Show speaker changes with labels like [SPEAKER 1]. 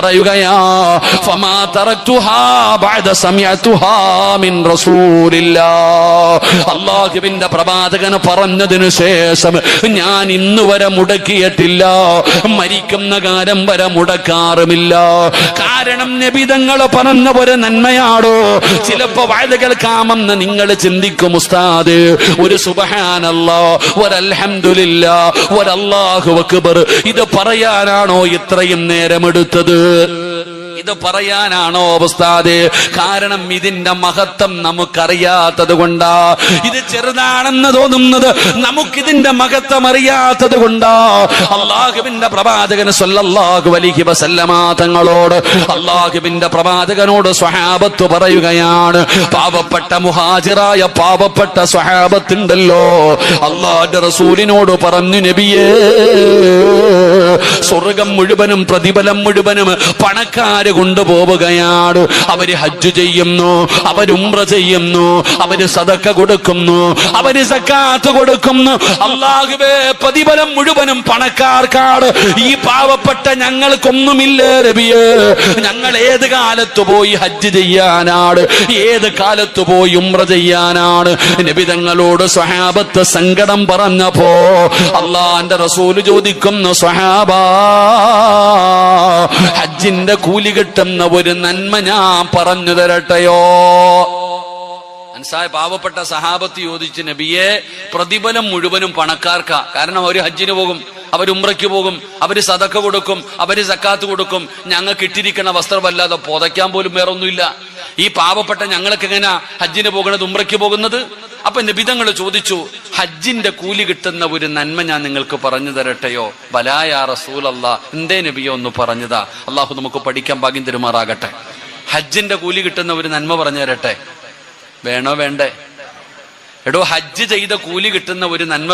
[SPEAKER 1] പറയുകയാ, ഫമാ തറക്തുഹാ ബഅദ സമിഅതുഹാ മിൻ റസൂലില്ലാഹ്. അല്ലാഹുവിന്റെ പ്രവാചകൻ പറഞ്ഞതിനു ശേഷം ഞാൻ ഇന്നുവരെ മുടക്കിയിട്ടില്ല, മരിക്കുന്ന കാലം വരെ മുടക്കാറുമില്ല. കാരണം നബിതങ്ങൾ പറഞ്ഞ ഒരു നന്മയാടോ. ചിലപ്പോ വഅദ കേൾക്കാമെന്ന് നിങ്ങൾ ചിന്തിക്കും ഉസ്താദ്, ഒരു സുബ്ഹാനല്ലാഹ്, ഒരു അൽഹംദുലില്ലാഹ്, ഒരു അല്ലാഹു അക്ബർ, ഇത് പറയാനാണോ ഇത്രയും നേരമെടുത്തത്? ഇത് പറയാനാണോ ഉസ്താദേ? കാരണം ഇതിന്റെ മഹത്വം നമുക്കറിയാത്തത് കൊണ്ടാ. ഇത് ചെറുതാണെന്ന് തോന്നുന്നത് നമുക്കിതിന്റെ മഹത്വം അറിയാത്തത് കൊണ്ടാ. അല്ലാഹുവിന്റെ പ്രവാചകൻ സ്വല്ലല്ലാഹു അലൈഹി വസല്ലമ തങ്ങളോട്, അല്ലാഹുവിന്റെ പ്രവാചകനോട് സ്വഹാബത്ത് പറയുകയാണ്, പാവപ്പെട്ട മുഹാജിറായ പാവപ്പെട്ട സ്വഹാബത്തുണ്ടല്ലോ, അല്ലാഹുവിന്റെ റസൂലിനോട് പറഞ്ഞു, നബിയേ, സ്വർഗം മുഴുവനും പ്രതിഫലം മുഴുവനും പണക്കാര് കൊണ്ടുപോവുകയാണ്. അവര് ഹജ്ജ് ചെയ്യുന്നു, അവര് ഉംറ ചെയ്യുന്നു, അവര് സദക്ക കൊടുക്കുന്നു, അവര് സക്കാത്ത് കൊടുക്കുന്നു. അല്ലാഹുവേ, പ്രതിഫലം മുഴുവനും പണക്കാർക്കാണ്. ഈ പാവപ്പെട്ട ഞങ്ങൾക്കൊന്നുമില്ലേ നബിയേ? ഞങ്ങൾ ഏത് കാലത്ത് പോയി ഹജ്ജ് ചെയ്യാനാണ്? ഏത് കാലത്ത് പോയി ഉംറ ചെയ്യാനാണ്? നബി തങ്ങളോട് സ്വഹാബത്ത് സങ്കടം പറഞ്ഞപ്പോ അല്ലാഹുവിന്റെ റസൂൽ ചോദിക്കുന്നു, സ്വഹാബാ, ഹജ്ജിന്റെ കൂലി കിട്ടുന്ന ഒരു നന്മ ഞാൻ പറഞ്ഞു തരട്ടെയോ? അൻസായ പാവപ്പെട്ട സഹാബത്ത് ചോദിച്ചു, നബിയെ, പ്രതിഫലം മുഴുവനും പണക്കാർക്കാ. കാരണം അവര് ഹജ്ജിന് പോകും, അവർ ഉംറയ്ക്ക് പോകും, അവര് സദക്ക കൊടുക്കും, അവര് സക്കാത്ത് കൊടുക്കും. ഞങ്ങൾക്ക് ഇട്ടിരിക്കണ വസ്ത്രമല്ലാതെ പുതയ്ക്കാൻ പോലും വേറൊന്നുമില്ല. ഈ പാവപ്പെട്ട ഞങ്ങൾക്ക് എങ്ങനെയാ ഹജ്ജിന് പോകുന്നത്, ഉംറയ്ക്ക് പോകുന്നത്? അപ്പൊ നബിതങ്ങൾ ചോദിച്ചു, ഹജ്ജിന്റെ കൂലി കിട്ടുന്ന ഒരു നന്മ ഞാൻ നിങ്ങൾക്ക് പറഞ്ഞു തരട്ടെയോ? ബലാ യാ റസൂലല്ലാഹ്, എന്തേ നബിയോ ഒന്ന് പറഞ്ഞതാ. അള്ളാഹു നമുക്ക് പഠിക്കാൻ ഭാഗ്യം തരുമാറാകട്ടെ. ഹജ്ജിന്റെ കൂലി കിട്ടുന്ന ഒരു നന്മ പറഞ്ഞു തരട്ടെ. വേണോ വേണ്ടേ? എടോ, ഹജ്ജ് ചെയ്ത കൂലി കിട്ടുന്ന ഒരു നന്മ